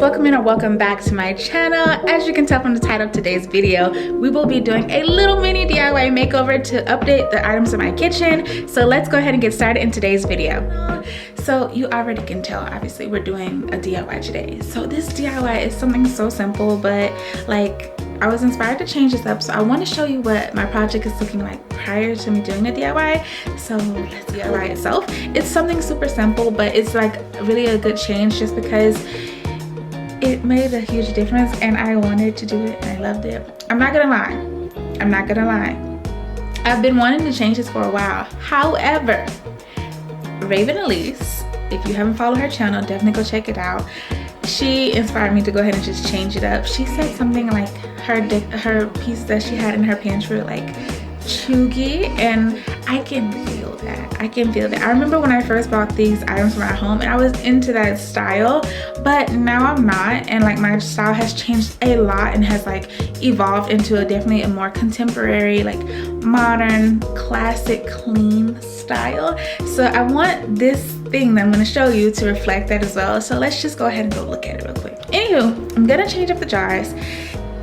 welcome in or welcome back to my channel. As you can tell from the title of today's video, we will be doing a little mini DIY makeover to update the items in my kitchen. So let's go ahead and get started in today's video. So you already can tell, obviously we're doing a DIY today. So this DIY is something so simple, but like I was inspired to change this up, so I want to show you what my project is looking like prior to me doing the DIY. So let's DIY itself. It's something super simple, but it's like really a good change just because it made a huge difference and I wanted to do it and I loved it. I'm not gonna lie. I've been wanting to change this for a while. However, Raven Elise, if you haven't followed her channel, definitely go check it out. She inspired me to go ahead and just change it up. She said something like her piece that she had in her pantry like chuggy, and I can feel that. I remember when I first bought these items for my home and I was into that style, but now I'm not, and like my style has changed a lot and has like evolved into definitely a more contemporary, like modern, classic, clean style. So I want this thing that I'm going to show you to reflect that as well. So let's just go ahead and go look at it real quick. Anywho, I'm gonna change up the jars.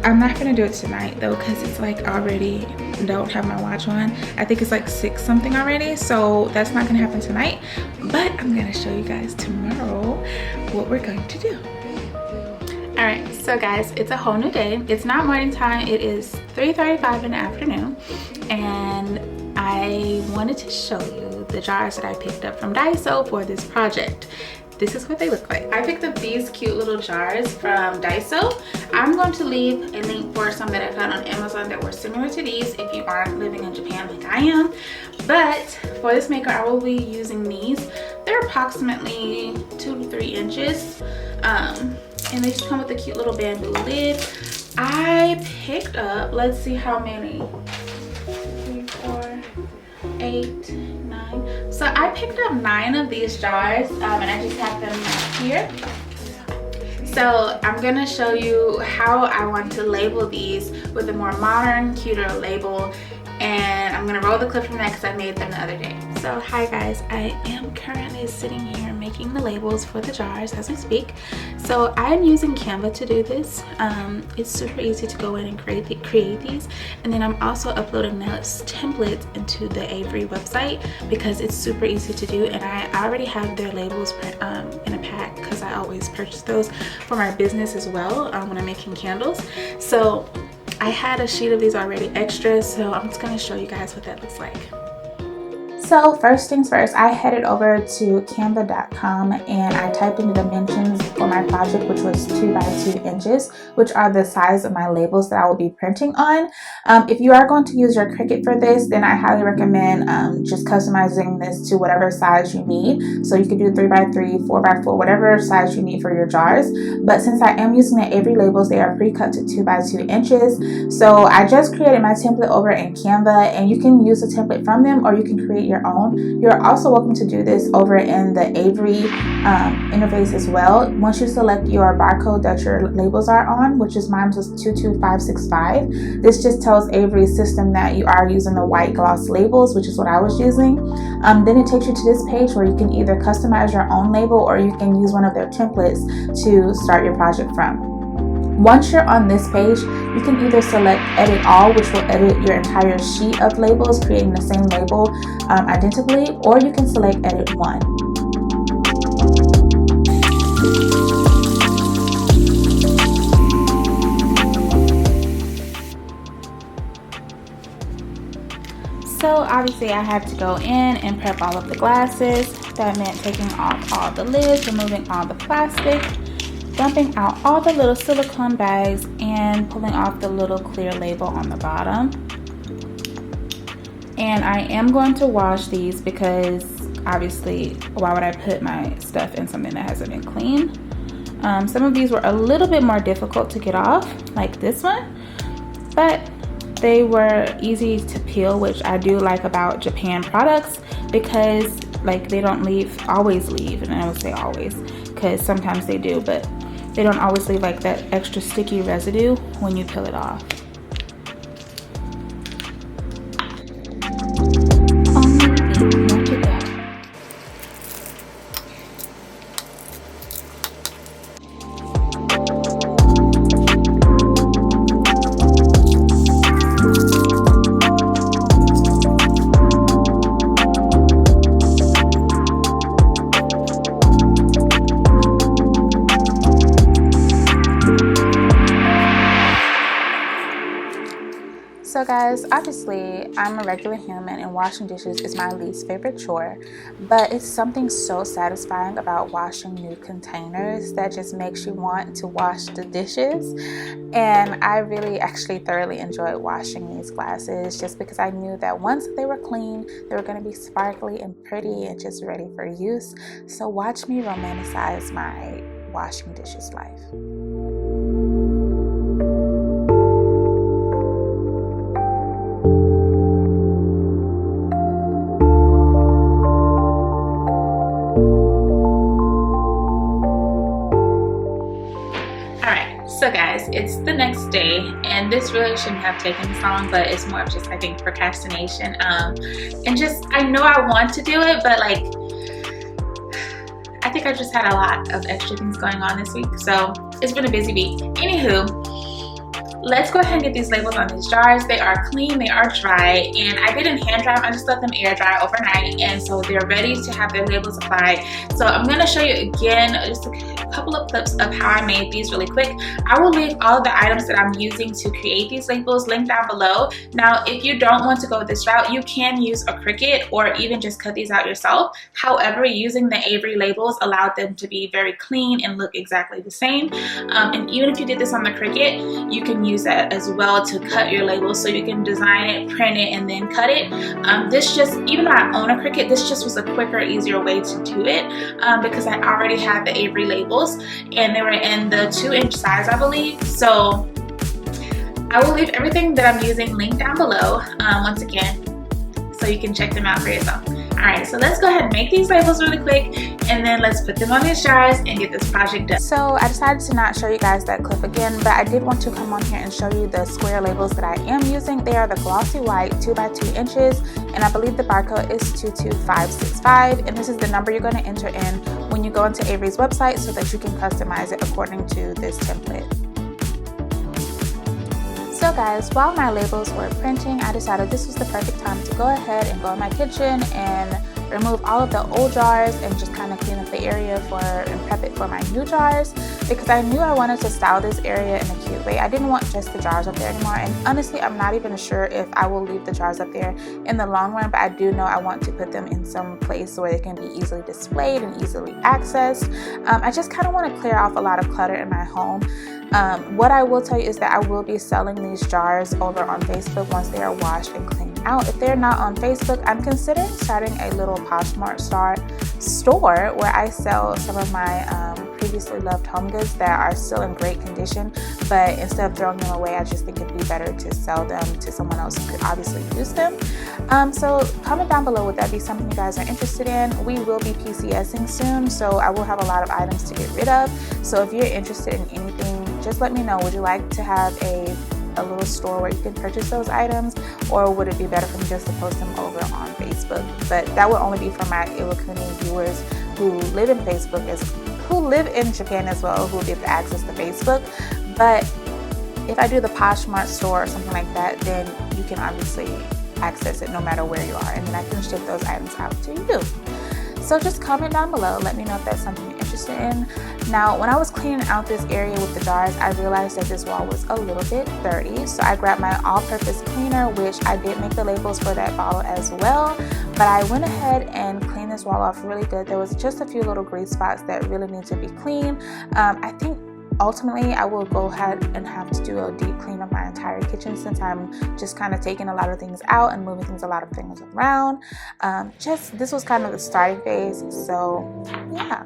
I'm not gonna do it tonight though, because it's like already don't have my watch on. I think it's like 6 something already, so that's not gonna happen tonight, but I'm gonna show you guys tomorrow what we're going to do. All right, so guys, it's a whole new day. It's not morning time, it is 3:35 in the afternoon, and I wanted to show you the jars that I picked up from Daiso for this project. This is what they look like. I picked up these cute little jars from Daiso. I'm going to leave a link for some that I found on Amazon that were similar to these if you aren't living in Japan like I am. But for this maker, I will be using these. They're approximately 2 to 3 inches. And they just come with a cute little bamboo lid. I picked up, let's see how many. 3, 4, 8, 9. So I picked up 9 of these jars and I just have them here. So I'm gonna show you how I want to label these with a more modern, cuter label, and I'm gonna roll the clip from that because I made them the other day. So hi guys, I am currently sitting here making the labels for the jars as we speak. So I'm using Canva to do this. It's super easy to go in and create these, and then I'm also uploading those templates into the Avery website because it's super easy to do, and I already have their labels in a pack because I always purchase those for my business as well when I'm making candles. So I had a sheet of these already extra, so I'm just going to show you guys what that looks like. So first things first, I headed over to canva.com and I typed in the dimensions for my project, which was 2 by 2 inches, which are the size of my labels that I will be printing on. If you are going to use your Cricut for this, then I highly recommend just customizing this to whatever size you need. So you can do 3 by 3, 4 by 4, whatever size you need for your jars. But since I am using the Avery labels, they are pre-cut to 2 by 2 inches. So I just created my template over in Canva, and you can use a template from them or you can create your own. You're also welcome to do this over in the Avery interface as well. Once you select your barcode that your labels are on, which is mine was 22565, this just tells Avery's system that you are using the white gloss labels, which is what I was using. Then it takes you to this page where you can either customize your own label or you can use one of their templates to start your project from. Once you're on this page, you can either select edit all, which will edit your entire sheet of labels, creating the same label identically, or you can select edit one. So obviously I had to go in and prep all of the glasses. That meant taking off all the lids, removing all the plastic, dumping out all the little silicone bags, and pulling off the little clear label on the bottom. And I am going to wash these because obviously why would I put my stuff in something that hasn't been cleaned? Some of these were a little bit more difficult to get off, like this one, but they were easy to peel, which I do like about Japan products because like they don't always leave, and I would say always because sometimes they do, but they don't always leave like that extra sticky residue when you peel it off. So guys, obviously I'm a regular human and washing dishes is my least favorite chore, but it's something so satisfying about washing new containers that just makes you want to wash the dishes. And I really actually thoroughly enjoyed washing these glasses just because I knew that once they were clean, they were going to be sparkly and pretty and just ready for use. So watch me romanticize my washing dishes life. So guys, it's the next day, and this really shouldn't have taken this long, but it's more of just, I think, procrastination. And just, I know I want to do it, but like, I think I just had a lot of extra things going on this week, so it's been a busy week. Anywho, let's go ahead and get these labels on these jars. They are clean, they are dry, and I didn't hand dry them. I just let them air dry overnight, and so they're ready to have their labels applied. So I'm going to show you again just a couple of clips of how I made these really quick. I will leave all of the items that I'm using to create these labels linked down below. Now, if you don't want to go this route, you can use a Cricut or even just cut these out yourself. However, using the Avery labels allowed them to be very clean and look exactly the same. And even if you did this on the Cricut, you can use that as well to cut your labels, so you can design it, print it, and then cut it. This just, even though I own a Cricut, this just was a quicker, easier way to do it because I already had the Avery labels, and they were in the 2-inch size, I believe. So I will leave everything that I'm using linked down below once again, so you can check them out for yourself. Alright, so let's go ahead and make these labels really quick, and then let's put them on these jars and get this project done. So I decided to not show you guys that clip again, but I did want to come on here and show you the square labels that I am using. They are the glossy white 2x2 inches, and I believe the barcode is 22565, and this is the number you're going to enter in when you go into Avery's website so that you can customize it according to this template. So guys, while my labels were printing, I decided this was the perfect time to go ahead and go in my kitchen and remove all of the old jars and just kind of clean up the area and prep it for my new jars, because I knew I wanted to style this area in a cute way. I didn't want just the jars up there anymore, and honestly I'm not even sure if I will leave the jars up there in the long run, but I do know I want to put them in some place where they can be easily displayed and easily accessed. I just kind of want to clear off a lot of clutter in my home. What I will tell you is that I will be selling these jars over on Facebook once they are washed and cleaned out. If they're not on Facebook, I'm considering starting a little Poshmark store where I sell some of my previously loved home goods that are still in great condition, but instead of throwing them away, I just think it'd be better to sell them to someone else who could obviously use them. So comment down below, would that be something you guys are interested in? We will be PCSing soon, so I will have a lot of items to get rid of. So if you're interested in anything, just let me know. Would you like to have a little store where you can purchase those items, or would it be better for me just to post them over on Facebook? But that would only be for my Iwakuni viewers who live in who live in Japan as well, who will be able to access the Facebook. But if I do the Poshmark store or something like that, then you can obviously access it no matter where you are, and then I can ship those items out to you. So just comment down below, let me know if that's something you're interested in. Now, when I was cleaning out this area with the jars, I realized that this wall was a little bit dirty. So I grabbed my all-purpose cleaner, which I did make the labels for that bottle as well. But I went ahead and cleaned this wall off really good. There was just a few little grease spots that really need to be clean. I think ultimately I will go ahead and have to do a deep clean of my entire kitchen, since I'm just kind of taking a lot of things out and moving a lot of things around. This was kind of the starting phase, so yeah.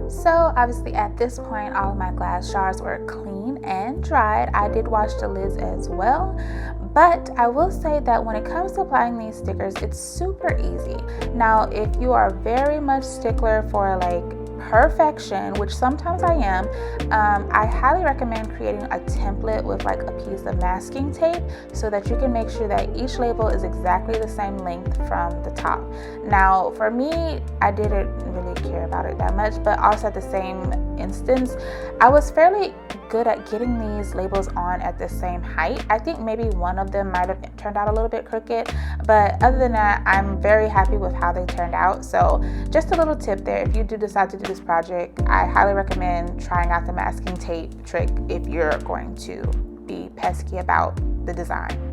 So obviously at this point, all of my glass jars were clean and dried. I did wash the lids as well. But I will say that when it comes to applying these stickers, it's super easy. Now, if you are very much stickler for like perfection, which sometimes I am, I highly recommend creating a template with like a piece of masking tape so that you can make sure that each label is exactly the same length from the top. Now, for me, I didn't really care about it that much, but also at the same instance, I was fairly good at getting these labels on at the same height. I think maybe one of them might have turned out a little bit crooked, but other than that, I'm very happy with how they turned out. So just a little tip there, if you do decide to do this project, I highly recommend trying out the masking tape trick if you're going to be pesky about the design.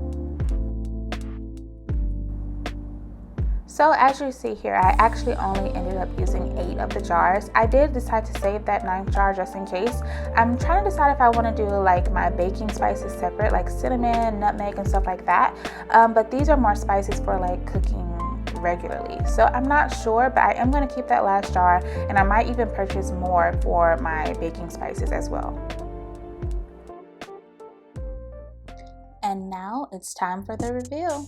So as you see here, I actually only ended up using 8 of the jars. I did decide to save that 9th jar just in case. I'm trying to decide if I want to do like my baking spices separate, like cinnamon, nutmeg, and stuff like that. But these are more spices for like cooking regularly. So I'm not sure, but I am going to keep that last jar, and I might even purchase more for my baking spices as well. And now it's time for the reveal.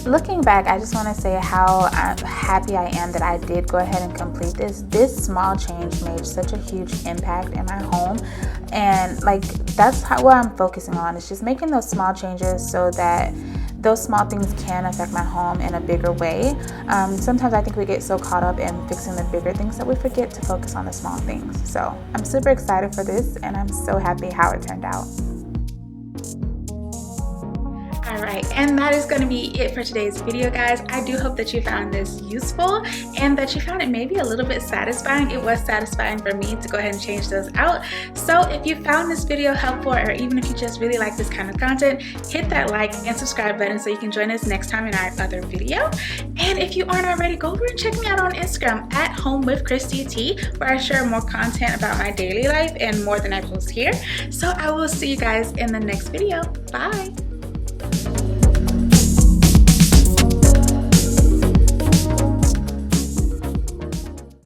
Looking back, I just want to say how happy I am that I did go ahead and complete this. This small change made such a huge impact in my home, and like that's what I'm focusing on, is just making those small changes so that those small things can affect my home in a bigger way. Sometimes I think we get so caught up in fixing the bigger things that we forget to focus on the small things. So I'm super excited for this, and I'm so happy how it turned out. Alright, and that is going to be it for today's video, guys. I do hope that you found this useful and that you found it maybe a little bit satisfying. It was satisfying for me to go ahead and change those out. So if you found this video helpful, or even if you just really like this kind of content, hit that like and subscribe button so you can join us next time in our other video. And if you aren't already, go over and check me out on Instagram at Home with Christy T, where I share more content about my daily life and more than I post here. So I will see you guys in the next video. Bye!